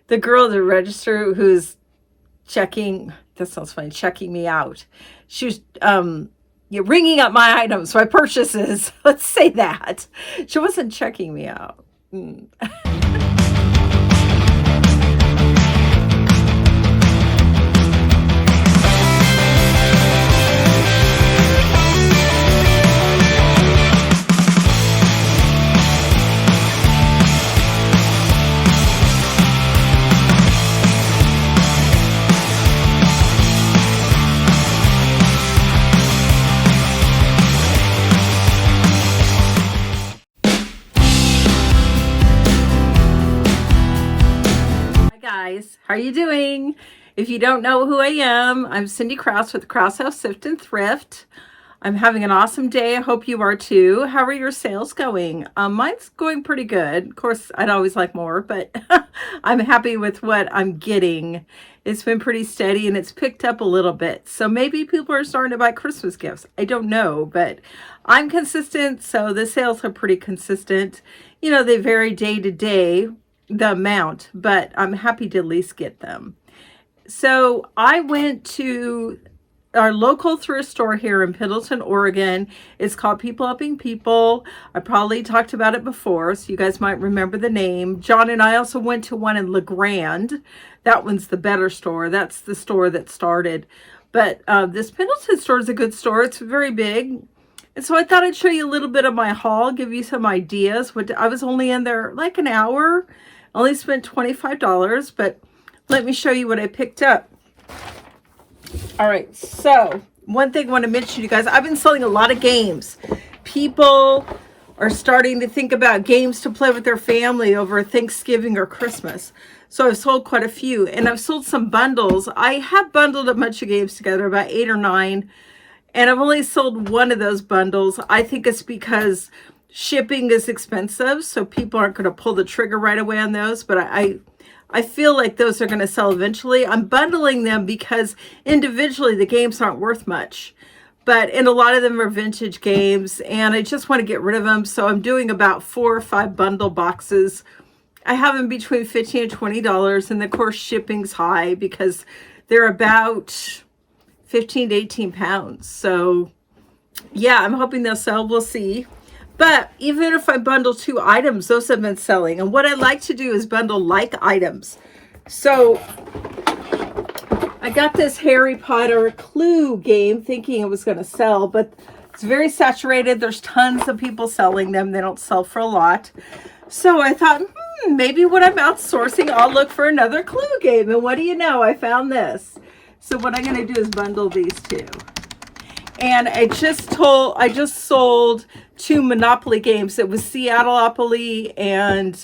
the girl at the register who's checking, that sounds funny, checking me out. She was ringing up my items, my purchases. Let's say that. She wasn't checking me out. Guys, how are you doing? If you don't know who I am, I'm Cindy Krause with Krause House Thrift and Thrift. I'm having an awesome day. I hope you are too. How are your sales going? Mine's going pretty good. Of course, I'd always like more, but I'm happy with what I'm getting. It's been pretty steady and it's picked up a little bit. So maybe people are starting to buy Christmas gifts. I don't know, but I'm consistent, so the sales are pretty consistent. You know, they vary day to day, the amount, but I'm happy to at least get them. So I went to our local thrift store here in Pendleton, Oregon. It's called People Helping People. I probably talked about it before, so you guys might remember the name. John and I also went to one in La Grande. That one's the better store. That's the store that started. But this Pendleton store is a good store. It's very big. And so I thought I'd show you a little bit of my haul, give you some ideas. I was only in there like an hour. Only spent $25, but let me show you what I picked up. All right, so one thing I want to mention to you guys, I've been selling a lot of games. People are starting to think about games to play with their family over Thanksgiving or Christmas. So I've sold quite a few, and I've sold some bundles. I have bundled a bunch of games together, about 8 or 9, and I've only sold one of those bundles. I think it's because shipping is expensive, so people aren't going to pull the trigger right away on those, but I feel like those are going to sell eventually. I'm bundling them because individually the games aren't worth much, and a lot of them are vintage games, and I just want to get rid of them, so I'm doing about 4 or 5 bundle boxes. I have them between $15 and $20, and of course shipping's high because they're about 15 to 18 pounds. So yeah, I'm hoping they'll sell. We'll see. But even if I bundle 2 items, those have been selling. And what I like to do is bundle like items. So I got this Harry Potter Clue game thinking it was going to sell, but it's very saturated. There's tons of people selling them. They don't sell for a lot. So I thought, maybe when I'm outsourcing, I'll look for another Clue game. And what do you know? I found this. So what I'm going to do is bundle these 2. And I just sold 2 Monopoly games. It was Seattleopoly and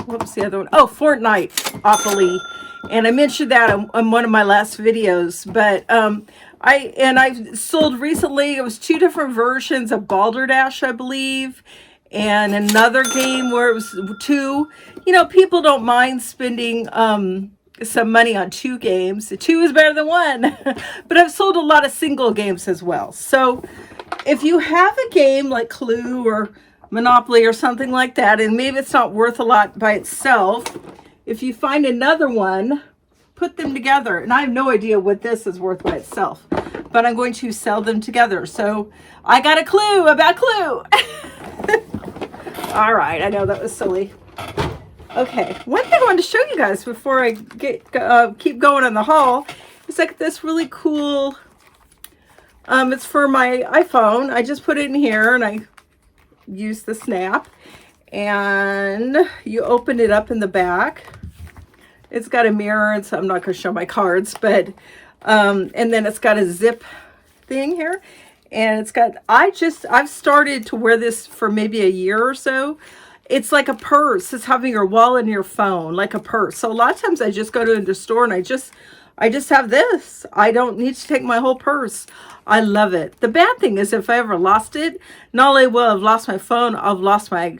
what was the other one? Oh, Fortniteopoly. And I mentioned that on one of my last videos. But I sold recently, it was 2 different versions of Balderdash, I believe, and another game where it was 2. You know, people don't mind spending some money on 2 games. 2 is better than 1. But I've sold a lot of single games as well. So if you have a game like Clue or Monopoly or something like that, and maybe it's not worth a lot by itself, if you find another one, put them together. And I have no idea what this is worth by itself, but I'm going to sell them together. So I got a clue about Clue. All right, I know that was silly. Okay, one thing I wanted to show you guys before I keep going on the haul is like this really cool, it's for my iPhone. I just put it in here and I use the snap, and you open it up in the back. It's got a mirror, and so I'm not going to show my cards, but and then it's got a zip thing here, and it's got, I've started to wear this for maybe a year or so. It's like a purse. It's having your wallet and your phone, like a purse. So a lot of times I just go to the store and I just have this. I don't need to take my whole purse. I love it. The bad thing is if I ever lost it, not only will I have lost my phone, I've lost my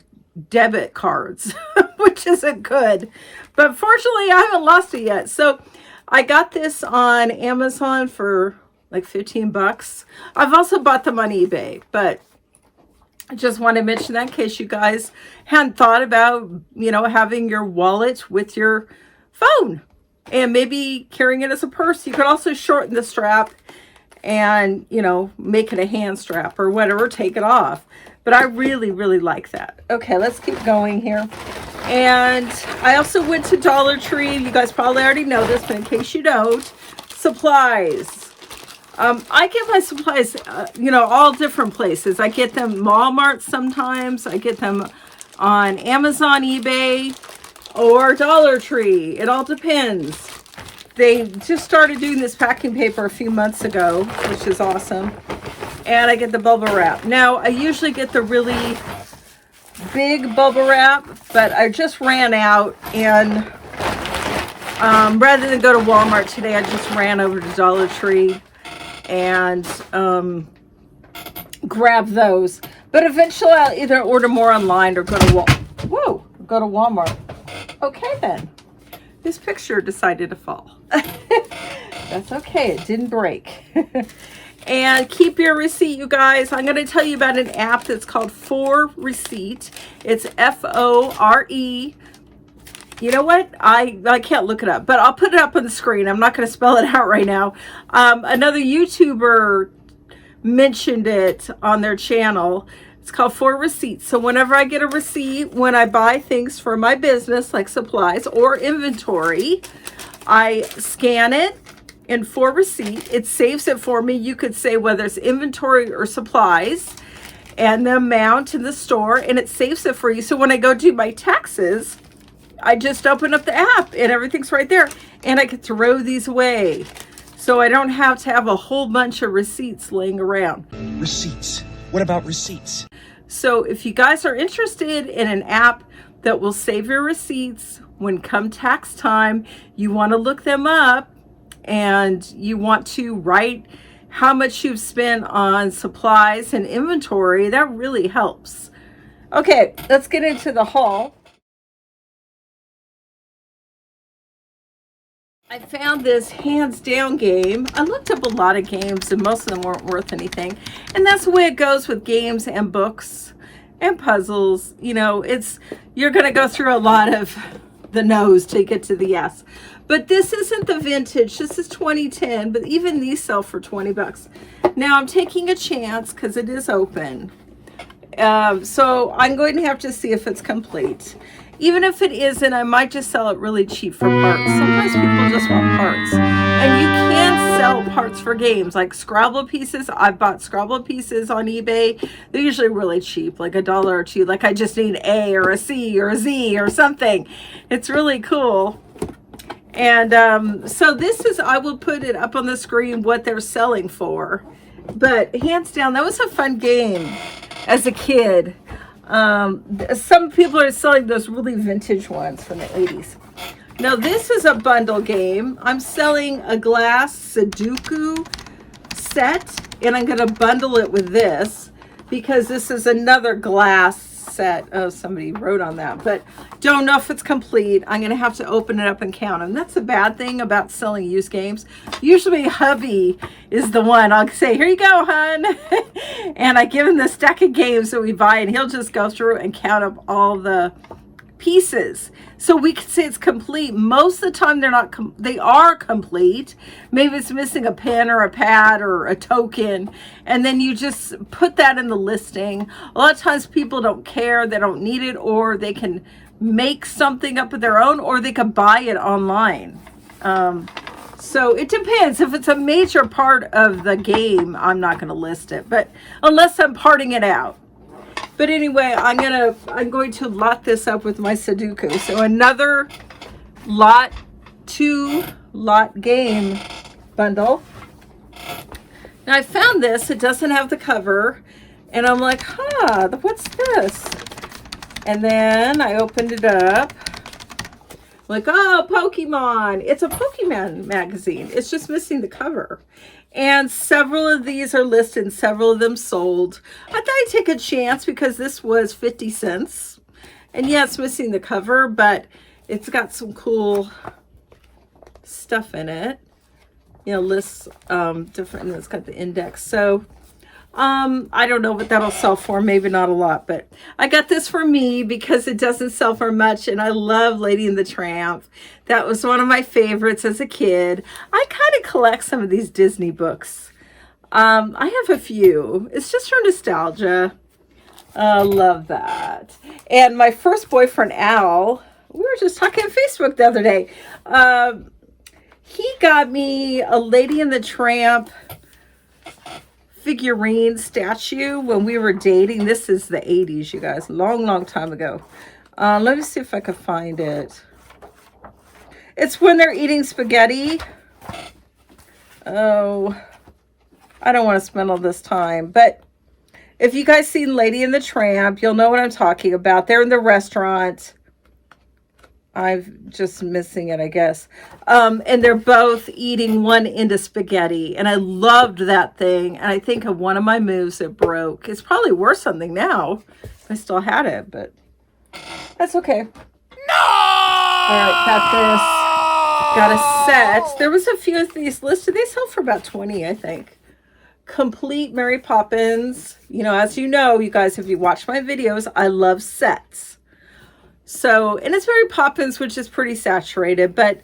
debit cards, which isn't good. But fortunately, I haven't lost it yet. So I got this on Amazon for like 15 bucks. I've also bought them on eBay, but I just want to mention that in case you guys hadn't thought about, having your wallet with your phone and maybe carrying it as a purse. You could also shorten the strap and, make it a hand strap or whatever, take it off. But I really, really like that. Okay, let's keep going here. And I also went to Dollar Tree. You guys probably already know this, but in case you don't, supplies. I get my supplies, all different places. I get them Walmart sometimes. I get them on Amazon, eBay, or Dollar Tree. It all depends. They just started doing this packing paper a few months ago, which is awesome. And I get the bubble wrap. Now, I usually get the really big bubble wrap, but I just ran out. And rather than go to Walmart today, I just ran over to Dollar Tree and grab those. But eventually I'll either order more online or go to Walmart. Okay then. This picture decided to fall. That's okay, it didn't break. And keep your receipt, you guys. I'm going to tell you about an app that's called For Receipt. It's F-O-R-E. You know what? I can't look it up, but I'll put it up on the screen. I'm not going to spell it out right now. Another YouTuber mentioned it on their channel. It's called For Receipt. So whenever I get a receipt, when I buy things for my business, like supplies or inventory, I scan it in For Receipt. It saves it for me. You could say whether it's inventory or supplies and the amount in the store, and it saves it for you. So when I go do my taxes, I just open up the app and everything's right there, and I can throw these away. So I don't have to have a whole bunch of receipts laying around. Receipts. What about receipts? So if you guys are interested in an app that will save your receipts when come tax time, you want to look them up and you want to write how much you've spent on supplies and inventory, that really helps. Okay, let's get into the haul. I found this hands down game. I looked up a lot of games and most of them weren't worth anything. And that's the way it goes with games and books and puzzles. You're going to go through a lot of the no's to get to the yes. But this isn't the vintage. This is 2010, but even these sell for 20 bucks. Now I'm taking a chance because it is open. So I'm going to have to see if it's complete. Even if it isn't, I might just sell it really cheap for parts. Sometimes people just want parts. And you can sell parts for games, like Scrabble pieces. I've bought Scrabble pieces on eBay. They're usually really cheap, like $1 or $2. Like I just need an A or a C or a Z or something. It's really cool. And so this is, I will put it up on the screen what they're selling for. But hands down, that was a fun game as a kid. Some people are selling those really vintage ones from the 80s. Now this is a bundle game. I'm selling a glass Sudoku set, and I'm going to bundle it with this because this is another glass set. Oh, somebody wrote on that, but don't know if it's complete. I'm going to have to open it up and count them. That's the bad thing about selling used games. Usually hubby is the one. I'll say, here you go, hun. And I give him the stack of games that we buy, and he'll just go through and count up all the pieces. So we can say it's complete. Most of the time they're not, they are complete. Maybe it's missing a pen or a pad or a token, and then you just put that in the listing. A lot of times people don't care, they don't need it, or they can make something up of their own, or they can buy it online. So it depends. If it's a major part of the game, I'm not going to list it, but unless I'm parting it out. But anyway, I'm going to lot this up with my Sudoku. So another two lot game bundle. Now I found this. It doesn't have the cover, and I'm like, what's this? And then I opened it up. Like, oh, Pokemon. It's a Pokemon magazine. It's just missing the cover. And several of these are listed and several of them sold. I thought I'd take a chance because this was 50 cents. And yeah, it's missing the cover, but it's got some cool stuff in it. Lists different, and it's got the index. So I don't know what that'll sell for, maybe not a lot, but I got this for me because it doesn't sell for much, and I love Lady and the Tramp. That was one of my favorites as a kid. I kind of collect some of these Disney books. I have a few. It's just for nostalgia. Love that. And my first boyfriend, Al, we were just talking on Facebook the other day. He got me a Lady and the Tramp figurine statue when we were dating. This is the 80s, you guys. Long time ago. Let me see if I can find it. It's when they're eating spaghetti. Oh, I don't want to spend all this time, but if you guys seen Lady and the Tramp, you'll know what I'm talking about. They're in the restaurant. I'm just missing it, I guess. And they're both eating one end of spaghetti. And I loved that thing. And I think of one of my moves it broke. It's probably worth something now. I still had it, but that's okay. No! All right, got this. Got a set. There was a few of these listed. They sell for about 20, I think. Complete Mary Poppins. You know, as you know, you guys, if you watch my videos, I love sets. So, and it's Mary Poppins, which is pretty saturated, but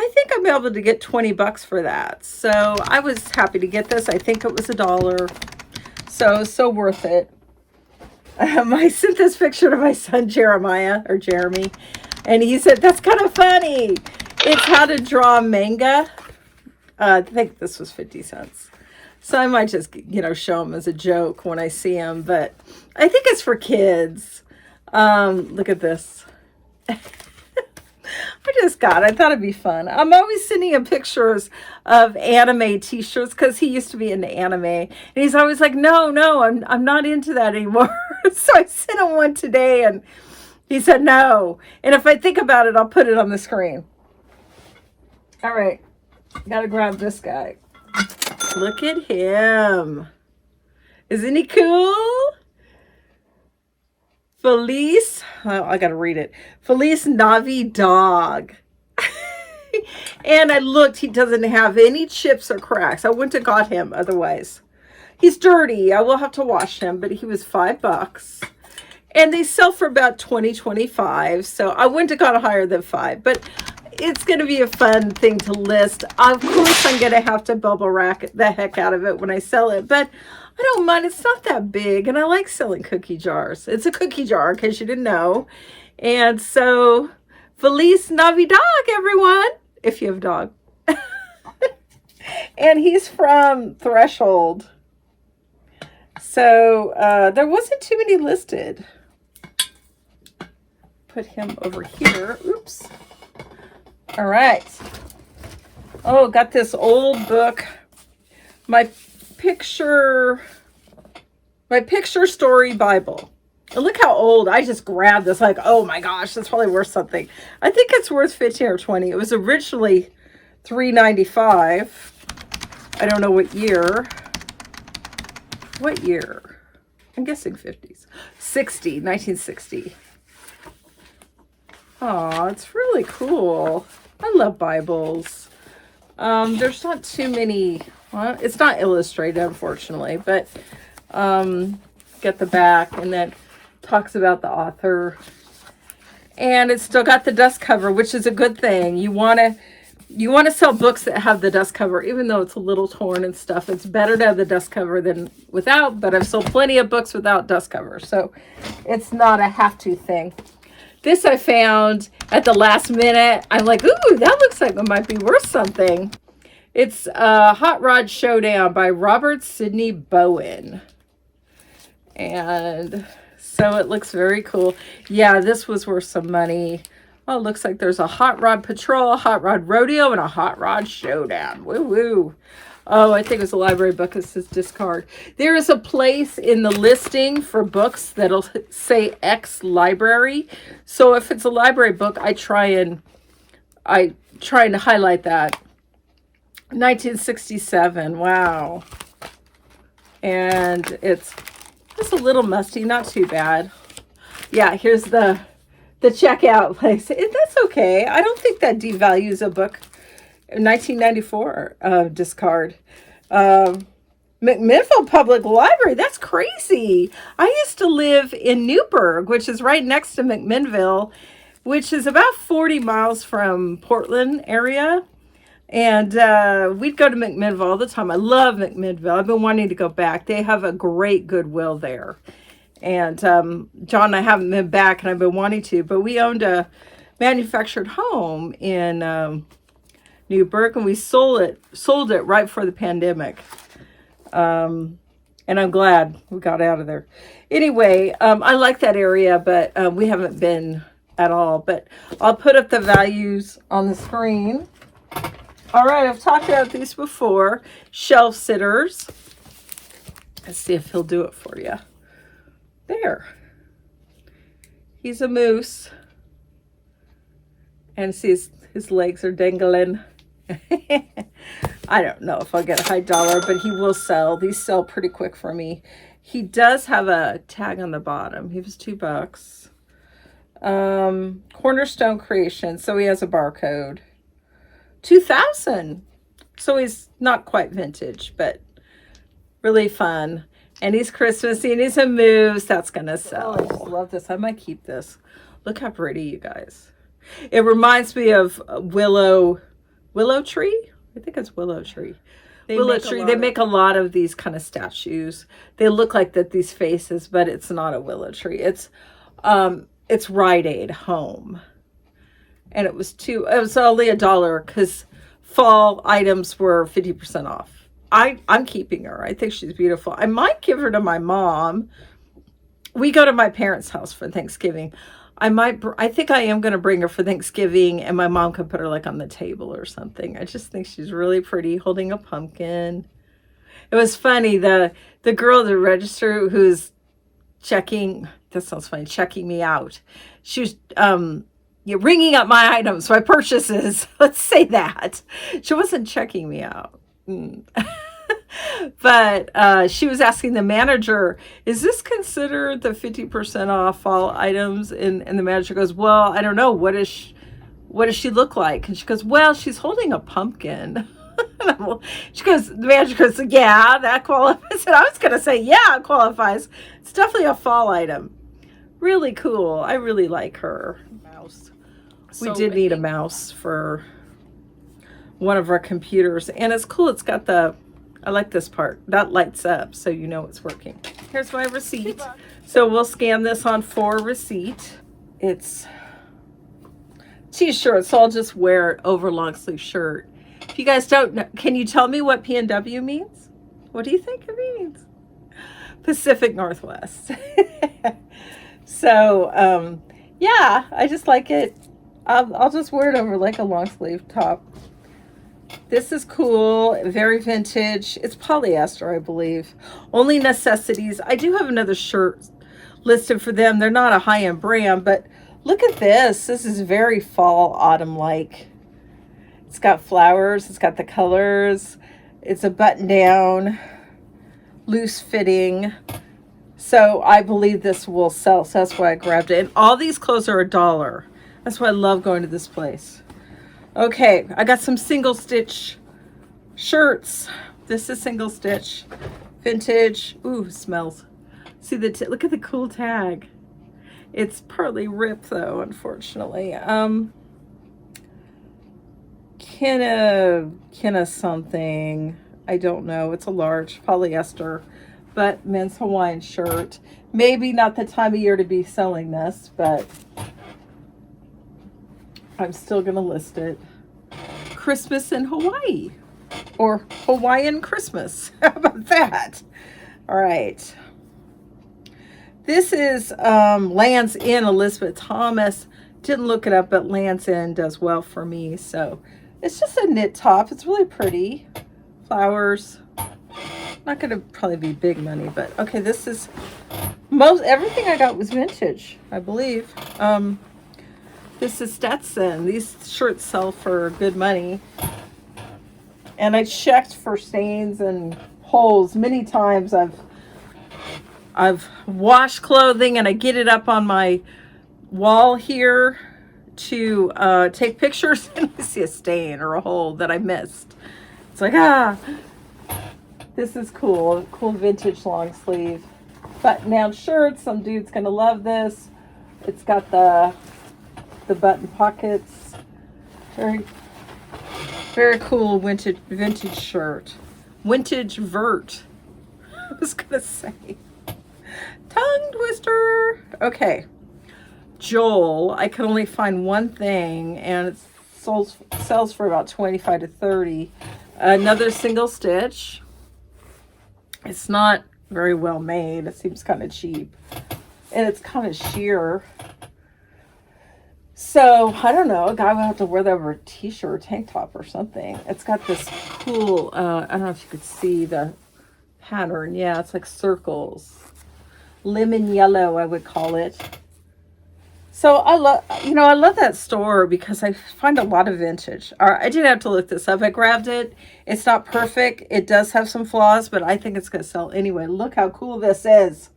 I think I'm able to get 20 bucks for that. So I was happy to get this. I think it was $1. So worth it. I sent this picture to my son, Jeremy, and he said, that's kind of funny. It's how to draw manga. I think this was 50 cents. So I might just, show him as a joke when I see him, but I think it's for kids. Look at this. I thought it'd be fun. I'm always sending him pictures of anime t-shirts because he used to be into anime. And he's always like, no, I'm not into that anymore. So I sent him one today and he said no. And if I think about it, I'll put it on the screen. All right. Gotta grab this guy. Look at him. Isn't he cool? Felice, I gotta read it. Felice Navi dog. And I looked, he doesn't have any chips or cracks. I wouldn't have got him otherwise. He's dirty. I will have to wash him, but he was $5. And they sell for about 20, 25. So I wouldn't have got higher than 5, but it's going to be a fun thing to list. Of course, I'm going to have to bubble wrap the heck out of it when I sell it, but I don't mind. It's not that big, and I like selling cookie jars. It's a cookie jar, in case you didn't know. And so, Feliz Navidad, everyone, if you have a dog. And he's from Threshold. So, there wasn't too many listed. Put him over here. Oops. All right. Oh, got this old book. My picture story Bible. And look how old. I just grabbed this like, oh my gosh, that's probably worth something. I think it's worth 15 or 20. It was originally $3.95. I don't know what year. What year? I'm guessing 50s. 1960. Oh, it's really cool. I love Bibles. There's not too many. Well, it's not illustrated, unfortunately, but get the back, and then talks about the author. And it's still got the dust cover, which is a good thing. You want to sell books that have the dust cover, even though it's a little torn and stuff. It's better to have the dust cover than without, but I've sold plenty of books without dust cover, so it's not a have-to thing. This I found at the last minute. I'm like, ooh, that looks like it might be worth something. It's Hot Rod Showdown by Robert Sidney Bowen. And so it looks very cool. Yeah, this was worth some money. Oh, it looks like there's a Hot Rod Patrol, a Hot Rod Rodeo, and a Hot Rod Showdown. Woo-woo. Oh, I think it was a library book. It says discard. There is a place in the listing for books that'll say X library. So if it's a library book, I try and highlight that. 1967. Wow. And it's a little musty, not too bad. Yeah, here's the checkout place. That's okay. I don't think that devalues a book. 1994 discard. McMinnville Public Library. That's crazy. I used to live in Newburgh, which is right next to McMinnville, which is about 40 miles from Portland area. And we'd go to McMinnville all the time. I love McMinnville. I've been wanting to go back. They have a great Goodwill there. And John and I haven't been back, and I've been wanting to. But we owned a manufactured home in Newburgh, and we sold it right before the pandemic. And I'm glad we got out of there. Anyway, I like that area, but we haven't been at all. But I'll put up the values on the screen. All right, I've talked about these before. Shelf sitters. Let's see if he'll do it for you. There. He's a moose. And see his legs are dangling. I don't know if I'll get a high dollar, but he will sell. These sell pretty quick for me. He does have a tag on the bottom. He was $2. Cornerstone Creation. So he has a barcode. 2000. So he's not quite vintage, but really fun. And he's Christmassy and he's a moose. That's going to sell. Oh, I just love this. I might keep this. Look how pretty, you guys. It reminds me of willow tree. I think it's willow tree. Willow tree. They make a lot of these kind of statues. They look like these faces, but it's not a willow tree. It's Rite Aid home. And it was only $1 because fall items were 50% off. I'm keeping her. I think she's beautiful. I might give her to my mom. We go to my parents' house for Thanksgiving. I think I am going to bring her for Thanksgiving, and my mom can put her like on the table or something. I just think she's really pretty, holding a pumpkin. It was funny. The girl at the register who's checking me out. She was ringing up my items, my purchases. Let's say that. She wasn't checking me out. But she was asking the manager, is this considered the 50% off fall items? And the manager goes, well, I don't know. What does she look like? And she goes, well, she's holding a pumpkin. The manager goes, yeah, that qualifies. And I was going to say, yeah, it qualifies. It's definitely a fall item. Really cool. I really like her. Mouse. We did need a mouse for one of our computers. And it's cool. It's got I like this part. That lights up so you know it's working. Here's my receipt. So we'll scan this on for receipt. It's t-shirt, so I'll just wear it over long sleeve shirt. If you guys don't know, can you tell me what P&W means? What do you think it means? Pacific Northwest. So, yeah, I just like it. I'll just wear it over like a long sleeve top. This is cool, very vintage. It's polyester, I believe. Only Necessities. I do have another shirt listed for them. They're not a high-end brand, but look at this. This is very fall, autumn-like. It's got flowers. It's got the colors. It's a button-down, loose fitting. So I believe this will sell. So that's why I grabbed it. And all these clothes are $1. That's why I love going to this place. Okay, I got some single stitch shirts. This is single stitch, vintage. Ooh, smells. See look at the cool tag. It's partly ripped though, unfortunately. Kenna something. I don't know. It's a large polyester, but men's Hawaiian shirt. Maybe not the time of year to be selling this, but I'm still going to list it. Christmas in Hawaii, or Hawaiian Christmas. How about that? All right. This is Land's End, Elizabeth Thomas. Didn't look it up, but Land's End does well for me. So it's just a knit top. It's really pretty. Flowers. Not going to probably be big money, but okay. This is everything I got was vintage, I believe. This is Stetson. These shirts sell for good money. And I checked for stains and holes many times. I've washed clothing and I get it up on my wall here to take pictures, and I see a stain or a hole that I missed. It's like, This is cool. Cool vintage long sleeve button down shirt. Some dude's gonna love this. It's got the button pockets. Very, very cool vintage shirt. Wintage Virt. I was gonna say. Tongue twister. Okay. Joel, I can only find one thing, and it sells for about 25 to 30. Another single stitch. It's not very well made. It seems kind of cheap, and it's kind of sheer. So I don't know. A guy would have to wear that over a t-shirt or tank top or something. It's got this cool. I don't know if you could see the pattern. Yeah, it's like circles, lemon yellow, I would call it. So I love that store because I find a lot of vintage. I did have to look this up. I grabbed it. It's not perfect. It does have some flaws, but I think it's going to sell anyway. Look how cool this is.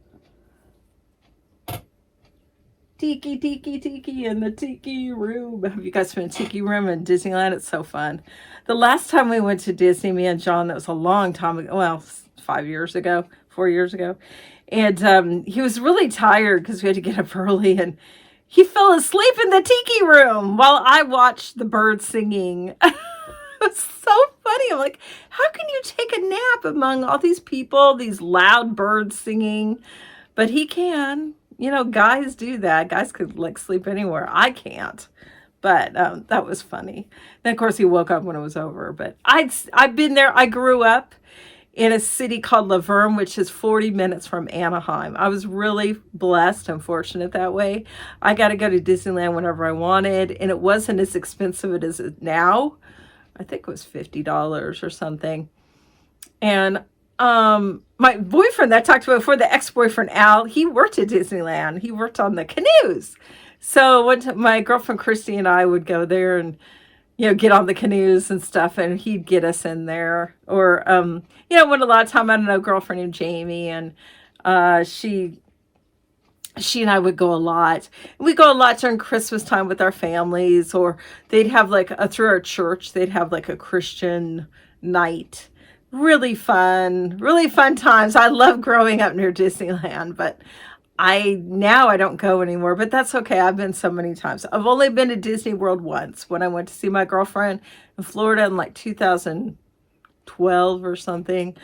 Tiki, tiki, tiki in the tiki room. Have you guys been in tiki room in Disneyland? It's so fun. The last time we went to Disney, me and John, that was a long time ago. Well, 4 years ago. And he was really tired because we had to get up early, and he fell asleep in the tiki room while I watched the birds singing. It was so funny. I'm like, how can you take a nap among all these people, these loud birds singing? But he can. You know, guys do that. Guys could like sleep anywhere. I can't. But that was funny. Then, of course, he woke up when it was over. But I've been there. I grew up in a city called Laverne, which is 40 minutes from Anaheim. I was really blessed and fortunate that way. I got to go to Disneyland whenever I wanted, and it wasn't as expensive as it is now. I think it was $50 or something. And my boyfriend that I talked about before, the ex-boyfriend Al, he worked at Disneyland. He worked on the canoes. So my girlfriend Christy and I would go there and get on the canoes and stuff, and he'd get us in there. Or, when a lot of time, I don't know, a girlfriend named Jamie, and she and I would go a lot. We go a lot during Christmas time with our families, or they'd have through our church, they'd have like a Christian night. Really fun times. I love growing up near Disneyland, but I don't go anymore, but that's okay. I've been so many times. I've only been to Disney World once when I went to see my girlfriend in Florida in like 2012 or something.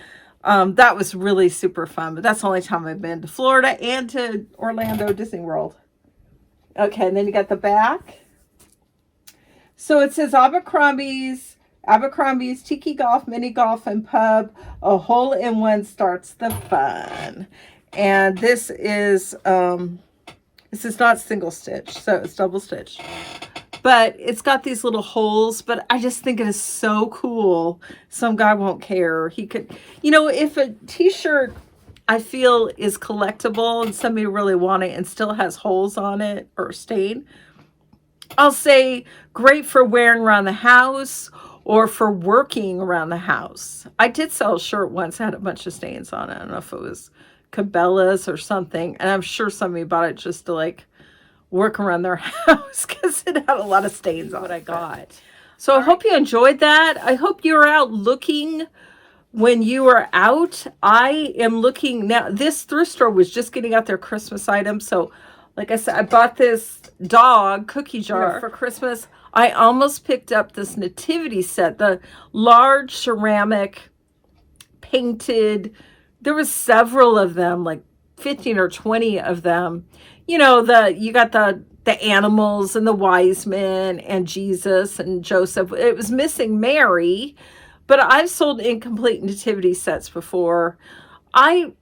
That was really super fun, but that's the only time I've been to Florida and to Orlando Disney World. Okay, and then you got the back. So it says Abercrombie's Tiki Golf, Mini Golf, and Pub. A hole-in-one starts the fun. And this is not single stitch, so it's double stitch. But it's got these little holes, but I just think it is so cool. Some guy won't care. He could, if a t-shirt I feel is collectible and somebody really want it and still has holes on it or stain, I'll say great for wearing around the house or for working around the house. I did sell a shirt once that had a bunch of stains on it. I don't know if it was Cabela's or something, and I'm sure somebody bought it just to work around their house because it had a lot of stains on it. I got. So I hope you enjoyed that. I hope you were out looking when you were out. I am looking now. This thrift store was just getting out their Christmas items. So like I said, I bought this dog cookie jar for Christmas. I almost picked up this nativity set, the large ceramic painted. There was several of them, like 15 or 20 of them. You got the animals and the wise men and Jesus and Joseph. It was missing Mary, but I've sold incomplete nativity sets before. I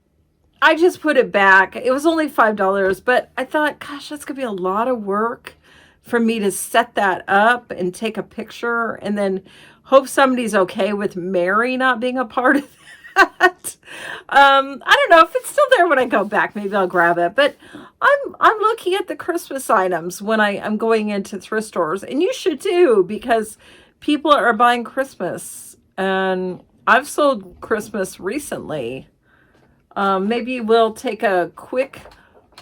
just put it back. It was only $5, but I thought, gosh, that's going to be a lot of work for me to set that up and take a picture and then hope somebody's okay with Mary not being a part of that. I don't know if it's still there when I go back. Maybe I'll grab it. But I'm looking at the Christmas items when I'm going into thrift stores, and you should too, because people are buying Christmas, and I've sold Christmas recently. Maybe we'll take a quick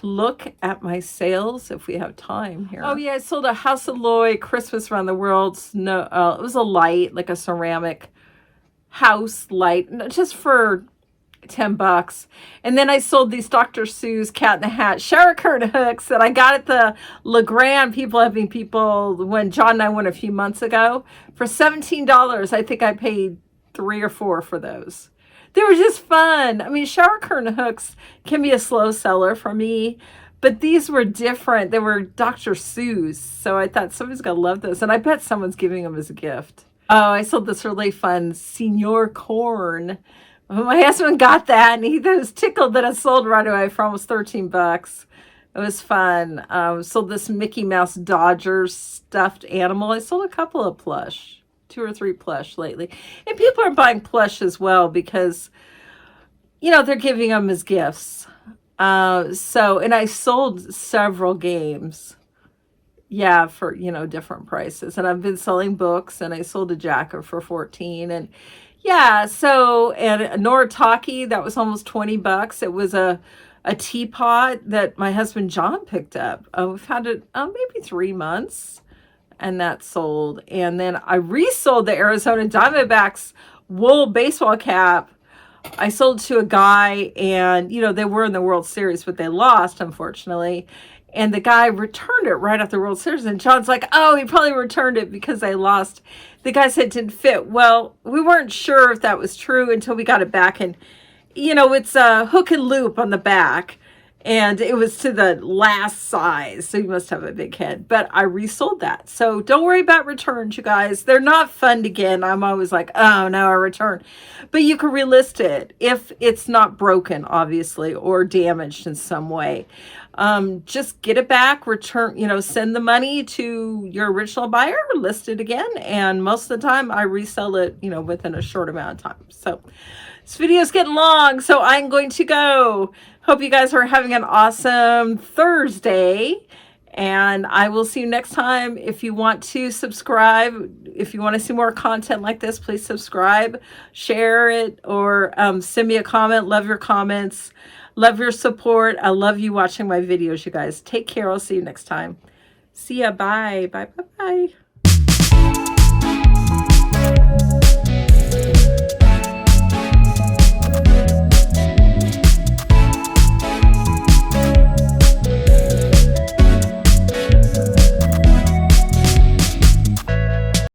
look at my sales if we have time here. Oh yeah, I sold a House of Loy Christmas Around the World. It was a light, like a ceramic house light just for $10. And then I sold these Dr. Seuss Cat in the Hat shower curtain hooks that I got at the LeGrand people when John and I went a few months ago for $17. I think I paid 3 or 4 for those. They were just fun. I mean, shower curtain hooks can be a slow seller for me, but these were different. They were Dr. Seuss, so I thought somebody's gonna love this, and I bet someone's giving them as a gift. Oh, I sold this really fun Senior Corn. My husband got that, and he was tickled that I sold right away for almost $13. It was fun. Sold this Mickey Mouse Dodgers stuffed animal. I sold a couple of plush, 2 or 3 plush lately. And people are buying plush as well because, they're giving them as gifts. And I sold several games. Yeah, for, different prices. And I've been selling books, and I sold a jacket for 14. And yeah, so, and a Noritake, that was almost $20. It was a teapot that my husband John picked up. We've had it maybe 3 months, and that sold. And then I resold the Arizona Diamondbacks wool baseball cap. I sold to a guy, and they were in the World Series, but they lost, unfortunately. And the guy returned it right after the World Series. And John's like, oh, he probably returned it because they lost. The guy said it didn't fit. Well, we weren't sure if that was true until we got it back. And, it's a hook and loop on the back. And it was to the last size. So you must have a big head. But I resold that. So don't worry about returns, you guys. They're not fun to get. I'm always like, oh, no, I return. But you can relist it if it's not broken, obviously, or damaged in some way. Just get it back, return, send the money to your original buyer, list it again. And most of the time I resell it, within a short amount of time. So this video is getting long, so I'm going to go. Hope you guys are having an awesome Thursday, and I will see you next time. If you want to subscribe, if you want to see more content like this, please subscribe, share it, or send me a comment. Love your comments. Love your support. I love you watching my videos, you guys. Take care. I'll see you next time. See ya. Bye. Bye. Bye. Bye.